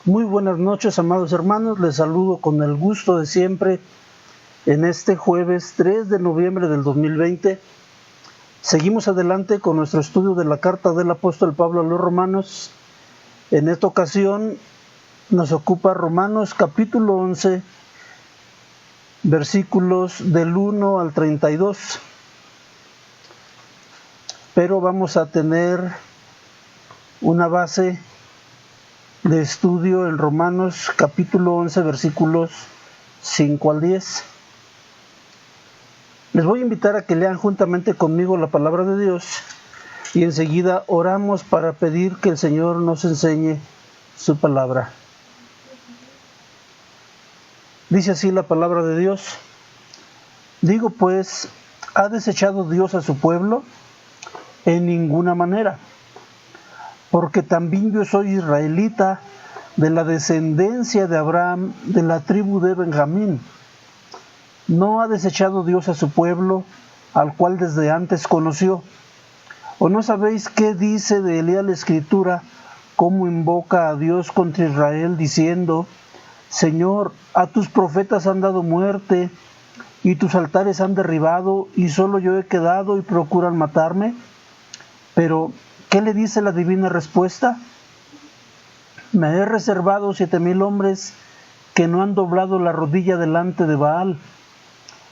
Muy buenas noches, amados hermanos. Les saludo con el gusto de siempre en este jueves 3 de noviembre del 2020. Seguimos adelante con nuestro estudio de la carta del apóstol Pablo a los Romanos. En esta ocasión nos ocupa Romanos capítulo 11, versículos del 1 al 32. Pero vamos a tener una base de estudio en Romanos capítulo 11, versículos 5 al 10. Les voy a invitar a que lean juntamente conmigo la palabra de Dios y enseguida oramos para pedir que el Señor nos enseñe su palabra. Dice así la palabra de Dios: Digo pues, ¿ha desechado Dios a su pueblo? En ninguna manera, porque también yo soy israelita, de la descendencia de Abraham, de la tribu de Benjamín. ¿No ha desechado Dios a su pueblo, al cual desde antes conoció? ¿O no sabéis qué dice de Elías la Escritura, cómo invoca a Dios contra Israel, diciendo: Señor, a tus profetas han dado muerte, y tus altares han derribado, y solo yo he quedado y procuran matarme? Pero, ¿qué le dice la divina respuesta? Me he reservado 7,000 hombres que no han doblado la rodilla delante de Baal.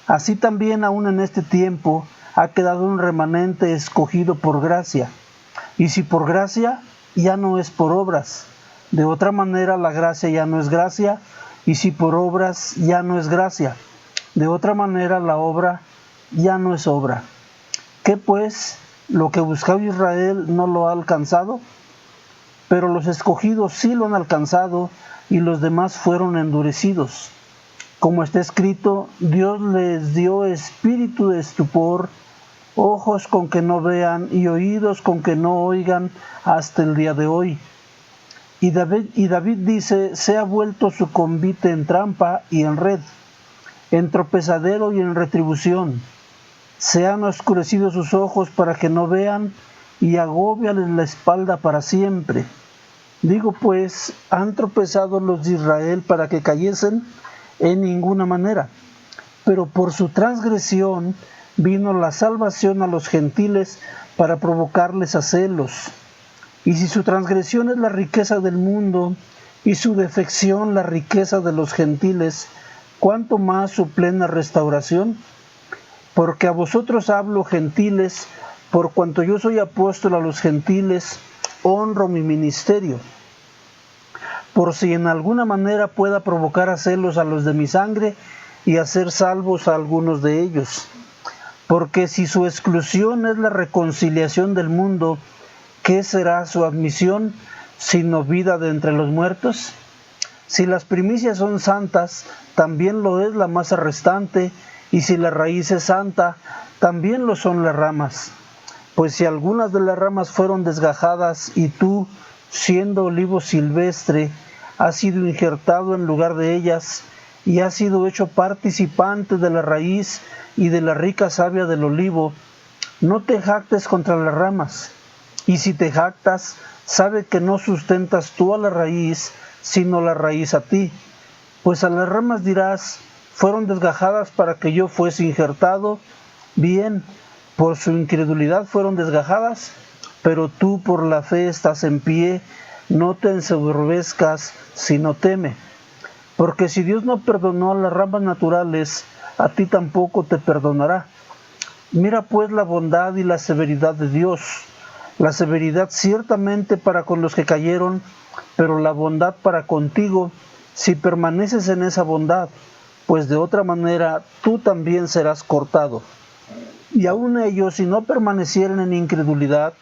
Así también aún en este tiempo ha quedado un remanente escogido por gracia. Y si por gracia, ya no es por obras. De otra manera la gracia ya no es gracia, y si por obras ya no es gracia. De otra manera la obra ya no es obra. ¿Qué pues? ¿Lo que buscaba Israel no lo ha alcanzado? Pero los escogidos sí lo han alcanzado, y los demás fueron endurecidos. Como está escrito, Dios les dio espíritu de estupor, ojos con que no vean y oídos con que no oigan hasta el día de hoy. Y David dice: se ha vuelto su convite en trampa y en red, en tropezadero y en retribución. Se han oscurecido sus ojos para que no vean, y agóbiales la espalda para siempre. Digo pues, ¿han tropezado los de Israel para que cayesen? En ninguna manera. Pero por su transgresión vino la salvación a los gentiles para provocarles a celos. Y si su transgresión es la riqueza del mundo, y su defección la riqueza de los gentiles, ¿cuánto más su plena restauración? Porque a vosotros hablo, gentiles, por cuanto yo soy apóstol a los gentiles, honro mi ministerio, por si en alguna manera pueda provocar a celos a los de mi sangre y hacer salvos a algunos de ellos. Porque si su exclusión es la reconciliación del mundo, ¿qué será su admisión, sino vida de entre los muertos? Si las primicias son santas, también lo es la masa restante, y si la raíz es santa, también lo son las ramas. Pues si algunas de las ramas fueron desgajadas, y tú, siendo olivo silvestre, has sido injertado en lugar de ellas, y has sido hecho participante de la raíz y de la rica savia del olivo, no te jactes contra las ramas. Y si te jactas, sabe que no sustentas tú a la raíz, sino la raíz a ti. Pues a las ramas dirás: fueron desgajadas para que yo fuese injertado. Bien, por su incredulidad fueron desgajadas, pero tú por la fe estás en pie. No te ensoberbezcas, sino teme. Porque si Dios no perdonó a las ramas naturales, a ti tampoco te perdonará. Mira pues la bondad y la severidad de Dios. La severidad ciertamente para con los que cayeron, pero la bondad para contigo, si permaneces en esa bondad, pues de otra manera tú también serás cortado. Y aun ellos, si no permanecieren en incredulidad,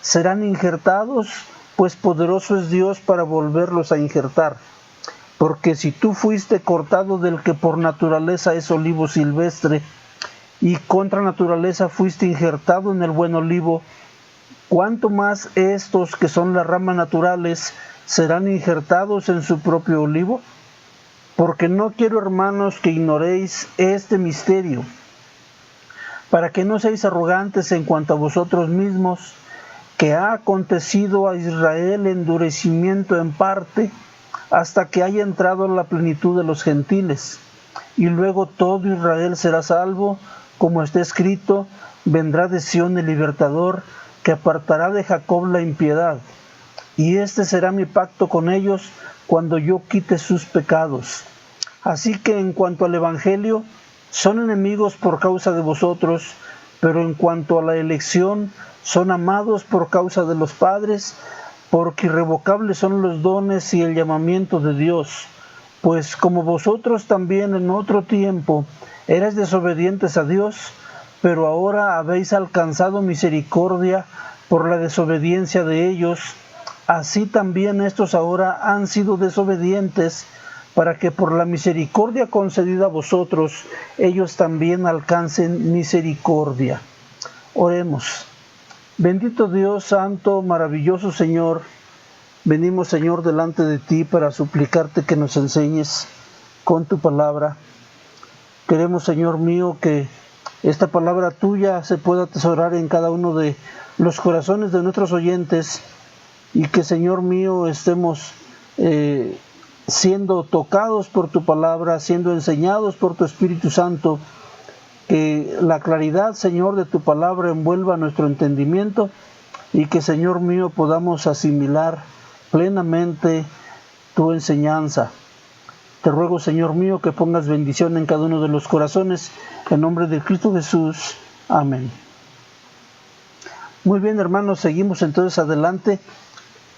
serán injertados, pues poderoso es Dios para volverlos a injertar. Porque si tú fuiste cortado del que por naturaleza es olivo silvestre, y contra naturaleza fuiste injertado en el buen olivo, ¿cuánto más estos que son las ramas naturales serán injertados en su propio olivo? Porque no quiero, hermanos, que ignoréis este misterio, para que no seáis arrogantes en cuanto a vosotros mismos, que ha acontecido a Israel endurecimiento en parte, hasta que haya entrado en la plenitud de los gentiles. Y luego todo Israel será salvo, como está escrito: vendrá de Sión el libertador, que apartará de Jacob la impiedad. Y este será mi pacto con ellos cuando yo quite sus pecados. Así que en cuanto al Evangelio, son enemigos por causa de vosotros, pero en cuanto a la elección, son amados por causa de los padres, porque irrevocables son los dones y el llamamiento de Dios. Pues como vosotros también en otro tiempo erais desobedientes a Dios, pero ahora habéis alcanzado misericordia por la desobediencia de ellos, así también estos ahora han sido desobedientes, para que por la misericordia concedida a vosotros, ellos también alcancen misericordia. Oremos. Bendito Dios, santo, maravilloso Señor, venimos, Señor, delante de ti para suplicarte que nos enseñes con tu palabra. Queremos, Señor mío, que esta palabra tuya se pueda atesorar en cada uno de los corazones de nuestros oyentes, y que, Señor mío, estemos siendo tocados por tu palabra, siendo enseñados por tu Espíritu Santo, que la claridad, Señor, de tu palabra envuelva nuestro entendimiento, y que, Señor mío, podamos asimilar plenamente tu enseñanza. Te ruego, Señor mío, que pongas bendición en cada uno de los corazones, en nombre de Cristo Jesús. Amén. Muy bien, hermanos, seguimos entonces adelante.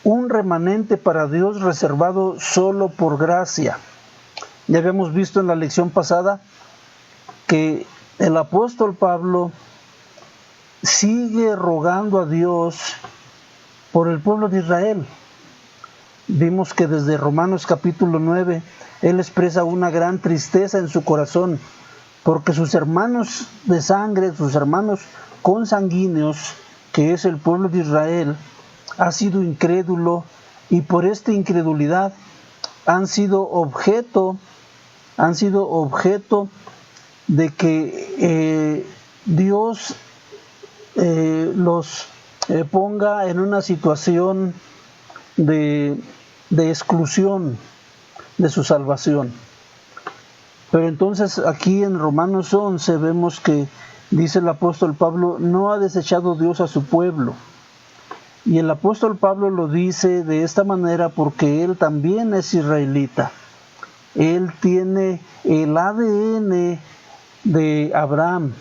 Un remanente para Dios reservado solo por gracia. Ya habíamos visto en la lección pasada que el apóstol Pablo sigue rogando a Dios por el pueblo de Israel. Vimos que desde Romanos capítulo 9, él expresa una gran tristeza en su corazón, porque sus hermanos de sangre, sus hermanos consanguíneos, que es el pueblo de Israel, ha sido incrédulo, y por esta incredulidad han sido objeto de que Dios los ponga en una situación de exclusión de su salvación. Pero entonces aquí en Romanos 11 vemos que dice el apóstol Pablo: no ha desechado Dios a su pueblo. Y el apóstol Pablo lo dice de esta manera porque él también es israelita. Él tiene el ADN de Abraham,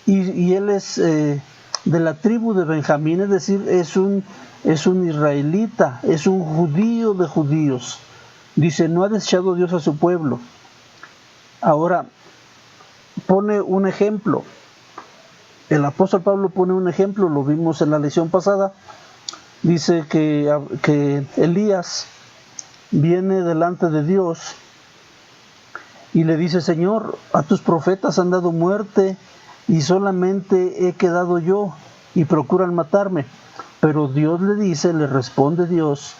y él es de la tribu de Benjamín, es decir, es un israelita, es un judío de judíos. Dice: no ha desechado Dios a su pueblo. Ahora pone un ejemplo. El apóstol Pablo pone un ejemplo, lo vimos en la lección pasada. Dice que Elías viene delante de Dios y le dice: Señor, a tus profetas han dado muerte y solamente he quedado yo, y procuran matarme. Pero Dios le responde Dios,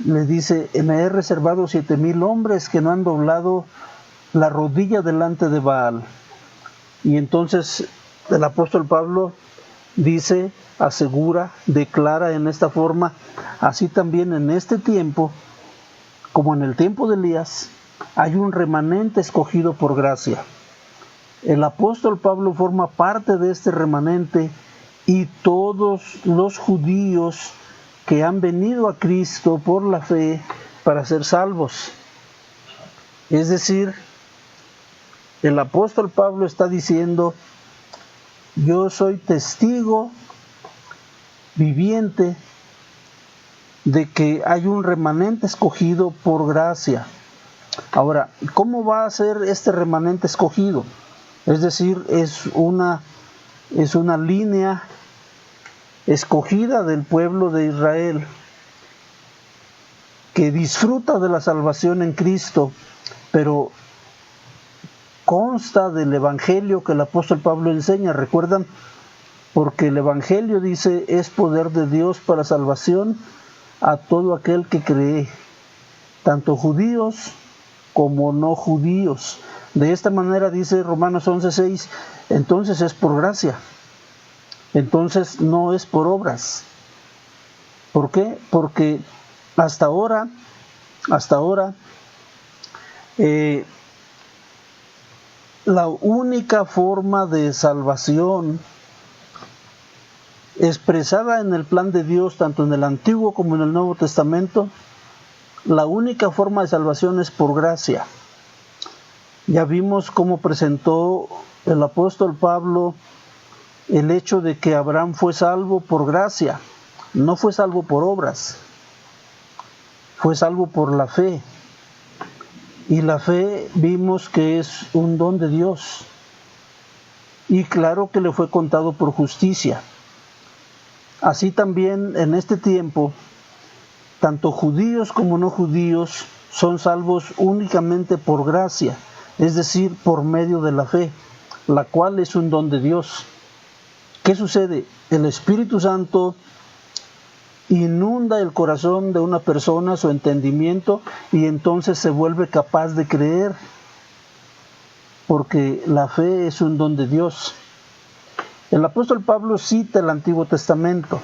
le dice: me he reservado 7,000 hombres que no han doblado la rodilla delante de Baal. Y entonces el apóstol Pablo dice, asegura, declara en esta forma: así también en este tiempo, como en el tiempo de Elías, hay un remanente escogido por gracia. El apóstol Pablo forma parte de este remanente, y todos los judíos que han venido a Cristo por la fe para ser salvos. Es decir, el apóstol Pablo está diciendo: yo soy testigo viviente de que hay un remanente escogido por gracia. Ahora, ¿cómo va a ser este remanente escogido? Es decir, es una línea escogida del pueblo de Israel que disfruta de la salvación en Cristo, pero consta del evangelio que el apóstol Pablo enseña. ¿Recuerdan? Porque el evangelio, dice, es poder de Dios para salvación a todo aquel que cree, tanto judíos como no judíos. De esta manera, dice Romanos 11:6, entonces es por gracia, entonces no es por obras. ¿Por qué? Porque hasta ahora hasta ahora, la única forma de salvación expresada en el plan de Dios, tanto en el Antiguo como en el Nuevo Testamento, la única forma de salvación es por gracia. Ya vimos cómo presentó el apóstol Pablo el hecho de que Abraham fue salvo por gracia, no fue salvo por obras, fue salvo por la fe. Y la fe vimos que es un don de Dios. Y claro que le fue contado por justicia. Así también en este tiempo, tanto judíos como no judíos son salvos únicamente por gracia, es decir, por medio de la fe, la cual es un don de Dios. ¿Qué sucede? El Espíritu Santo inunda el corazón de una persona, su entendimiento, y entonces se vuelve capaz de creer, porque la fe es un don de Dios. El apóstol Pablo cita el Antiguo Testamento.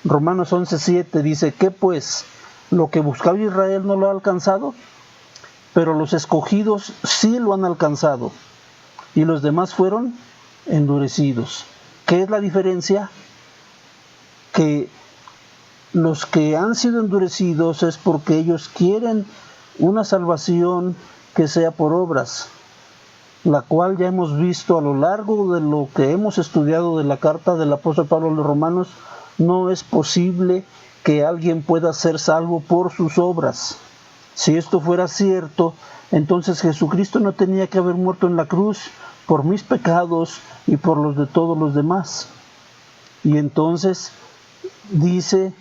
Romanos 11:7 dice: ¿qué pues? ¿Lo que buscaba Israel no lo ha alcanzado? Pero los escogidos sí lo han alcanzado, y los demás fueron endurecidos. ¿Qué es la diferencia? Que los que han sido endurecidos es porque ellos quieren una salvación que sea por obras, la cual ya hemos visto a lo largo de lo que hemos estudiado de la carta del apóstol Pablo a los Romanos. No es posible que alguien pueda ser salvo por sus obras. Si esto fuera cierto, entonces Jesucristo no tenía que haber muerto en la cruz por mis pecados y por los de todos los demás. Y entonces dice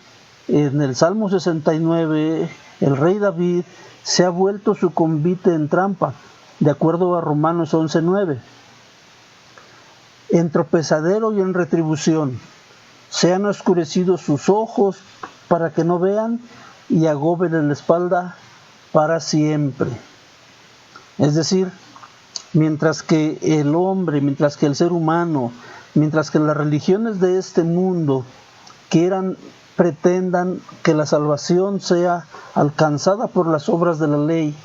en el Salmo 69, el rey David: se ha vuelto su convite en trampa, de acuerdo a Romanos 11:9. En tropezadero y en retribución, se han oscurecido sus ojos para que no vean, y agóbenle la espalda para siempre. Es decir, mientras que el hombre, mientras que el ser humano, mientras que las religiones de este mundo pretendan que la salvación sea alcanzada por las obras de la ley,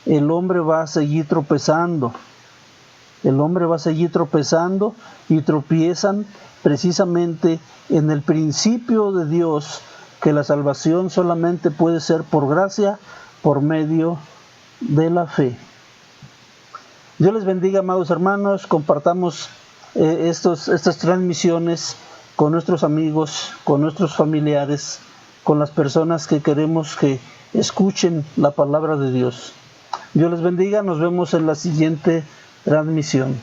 el hombre va a seguir tropezando. El hombre va a seguir tropezando, y tropiezan precisamente en el principio de Dios, que la salvación solamente puede ser por gracia, por medio de la fe. Dios les bendiga, amados hermanos. Compartamos estas transmisiones con nuestros amigos, con nuestros familiares, con las personas que queremos que escuchen la palabra de Dios. Dios les bendiga. Nos vemos en la siguiente transmisión.